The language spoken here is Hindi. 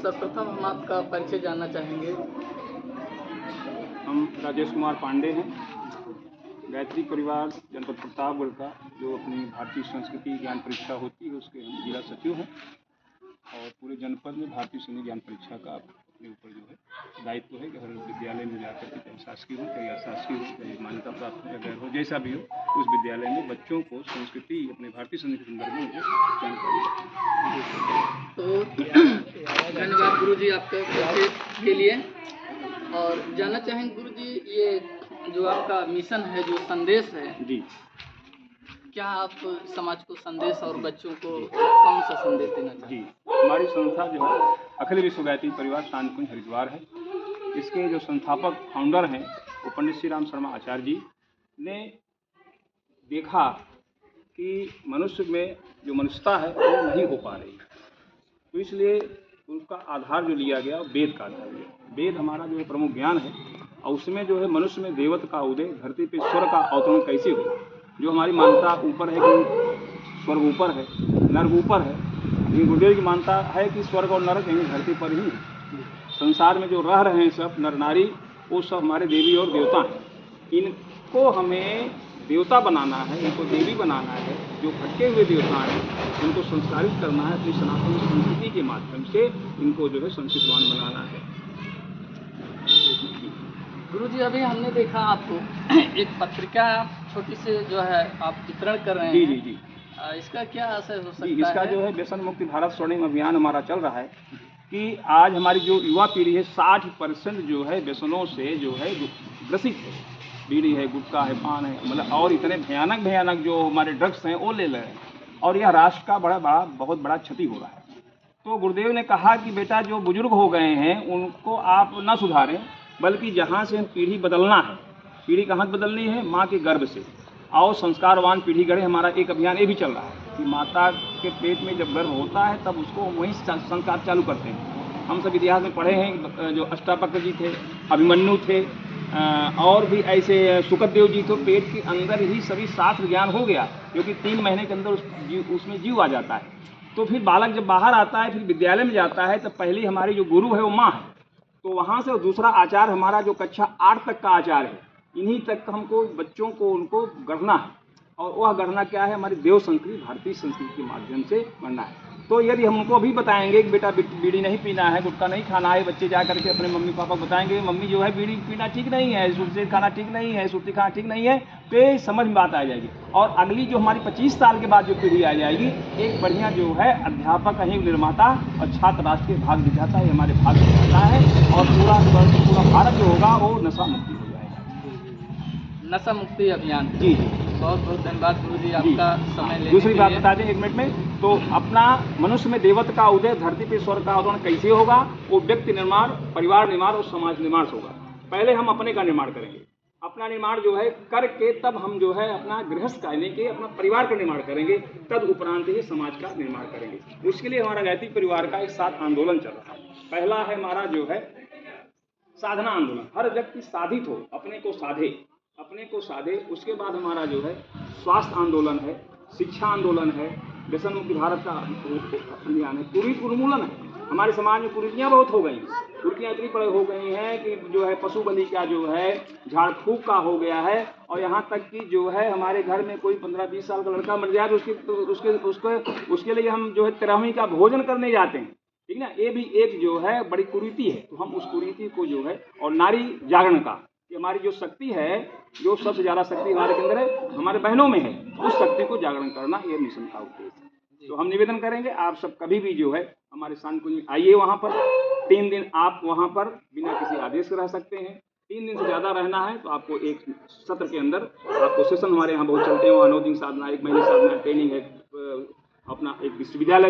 सर्वप्रथम हम आपका परिचय जानना चाहेंगे। हम राजेश कुमार पांडे हैं, गायत्री परिवार जनपद प्रतापगढ़ का, जो अपनी भारतीय संस्कृति ज्ञान परीक्षा होती है उसके हम जिला सचिव हैं और पूरे जनपद में भारतीय संस्कृति ज्ञान परीक्षा का अपने ऊपर जो है दायित्व है कि हर विद्यालय में जाकर के चाहे शासकीय हो चाहे अशासकीय हो, चाहे मान्यता प्राप्त हो या गैर हो, जैसा भी हो उस विद्यालय में बच्चों को संस्कृति अपने भारतीय संस्कृति के संदर्भ में जानकारी। तो धन्यवाद गुरुजी आपके परिचय के लिए। और जानना चाहेंगे गुरुजी, ये जो आपका मिशन है, जो संदेश है जी, क्या आप समाज को संदेश और बच्चों को कौन सा संदेश देना चाहते हैं? जी, हमारी संस्था जो है अखिल विश्व गायत्री परिवार शांतिकुंज हरिद्वार है। इसके जो संस्थापक फाउंडर हैं वो पंडित श्री राम शर्मा आचार्य जी ने देखा कि मनुष्य में जो मनुष्यता है वो नहीं हो पा रही, तो इसलिए उसका आधार जो लिया गया वेद का आधार लिया। वेद हमारा जो है प्रमुख ज्ञान है और उसमें जो है मनुष्य में देवत्व का उदय, धरती पे स्वर्ग का अवतरण कैसे हो। जो हमारी मान्यता ऊपर है कि स्वर्ग ऊपर है, नर्क ऊपर है, लेकिन गुरुदेव की मानता है कि स्वर्ग और नरक यहीं धरती पर ही है। संसार में जो रह रहे हैं सब नर नारी, वो सब हमारे देवी और देवता हैं। इनको हमें देवता बनाना है, इनको देवी बनाना है। जो भटके हुए देवता हैं उनको संस्कारित करना है, अपनी सनातन संस्कृति के माध्यम से इनको जो है संस्कृतवान बनाना है। गुरुजी, अभी हमने देखा आपको एक पत्रिका छोटी से जो है आप वितरण कर रहे हैं। जी जी जी, इसका क्या असर हो सकता है? इसका जो है व्यसन मुक्ति भारत स्वर्णिम अभियान हमारा चल रहा है कि आज हमारी जो युवा पीढ़ी है 60% जो है व्यसनों से जो है ग्रसित है। बीड़ी है, गुटखा है, पान है, मतलब और इतने भयानक जो हमारे ड्रग्स हैं वो ले रहे हैं और यह राष्ट्र का बहुत बड़ा क्षति हो रहा है। तो गुरुदेव ने कहा कि बेटा जो बुजुर्ग हो गए हैं उनको आप न सुधारें, बल्कि जहाँ से पीढ़ी बदलना है, पीढ़ी कहाँ बदलनी है, माँ के गर्भ से, आओ संस्कारवान पीढ़ी गढ़े। हमारा एक अभियान ये भी चल रहा है कि माता के पेट में जब गर्भ होता है तब उसको वहीं संस्कार चालू करते हैं। हम सब इतिहास में पढ़े हैं, जो अष्टावक्र जी थे, अभिमन्यु थे, और भी ऐसे सुखदेव जी, तो पेट के अंदर ही सभी शास्त्र ज्ञान हो गया, क्योंकि 3 महीने के अंदर उसमें जीव आ जाता है। तो फिर बालक जब बाहर आता है, फिर विद्यालय में जाता है, तब पहली हमारी जो गुरु है वो माँ है। तो वहाँ से दूसरा आचार हमारा जो कक्षा 8 तक का आचार है, इन्हीं तक हमको बच्चों को उनको गढ़ना है। और वह गढ़ना क्या है, हमारी देव संस्कृति भारतीय संस्कृति के माध्यम से गढ़ना है। तो यदि हम उनको भी बताएंगे कि बेटा बीड़ी नहीं पीना है, गुटखा नहीं खाना है, बच्चे जा करके अपने मम्मी पापा को बताएंगे मम्मी जो है बीड़ी पीना ठीक नहीं है, सुरती खाना ठीक नहीं है, सुरती खाना ठीक नहीं है, तो ये समझ में बात आ जाएगी। और अगली जो हमारी 25 साल के बाद जो पीढ़ी आ जाएगी, एक बढ़िया जो है अध्यापक कहीं निर्माता और छात्र राष्ट्र के भाग दिखाता है, हमारे भाग दिखाता है और पूरा भारत जो होगा वो नशा मुक्ति हो जाएगा। नशा मुक्ति अभियान। जी, बहुत बहुत धन्यवाद गुरुजी आपका समय लेने दूसरी के बात लिए। बता दें 1 मिनट में, तो अपना मनुष्य में देवत्व का उदय, धरती पे स्वर्ग का अवतरण कैसे होगा, वो व्यक्ति निर्माण, परिवार निर्माण और समाज निर्माण होगा। पहले हम अपने का निर्माण करेंगे, अपना निर्माण जो है करके तब हम जो है अपना गृहस्थ कहने के अपना परिवार का निर्माण करेंगे, तद उपरांत ही समाज का निर्माण करेंगे। उसके लिए हमारा गायत्री परिवार का एक साथ आंदोलन चल रहा है। पहला है हमारा जो है साधना आंदोलन, हर व्यक्ति साधित हो, अपने को साधे। उसके बाद हमारा जो है स्वास्थ्य आंदोलन है, शिक्षा आंदोलन है, व्यसन मुक्ति भारत का अभियान है, कुरीति उन्मूलन है। हमारे समाज में कुरीतियाँ बहुत हो गई हैं, कुरीतियाँ इतनी बड़ी हो गई हैं कि जो है पशु बलि का जो है झाड़ फूक का हो गया है। और यहाँ तक कि जो है हमारे घर में कोई 15-20 साल का लड़का मर जाए तो उसके लिए हम जो है 13वीं का भोजन करने जाते हैं, ठीक ना। ये भी एक जो है बड़ी कुरीति है। तो हम उस कुरीति को जो है, और नारी जागरण का, कि हमारी जो शक्ति है, जो सबसे ज़्यादा शक्ति हमारे के अंदर है, हमारे बहनों में है, उस शक्ति को जागरण करना, ये मिशन का उद्देश्य है। तो हम निवेदन करेंगे आप सब कभी भी जो है हमारे शांतिकुंज में आइए। वहाँ पर 3 दिन आप वहाँ पर बिना किसी आदेश के रह सकते हैं। 3 दिन से ज़्यादा रहना है तो आपको एक सत्र के अंदर आपको सेशन हमारे यहाँ बहुत चलते हैं, वहाँ 9 दिन साधना, 1 महीने साधना ट्रेनिंग है, अपना एक विश्वविद्यालय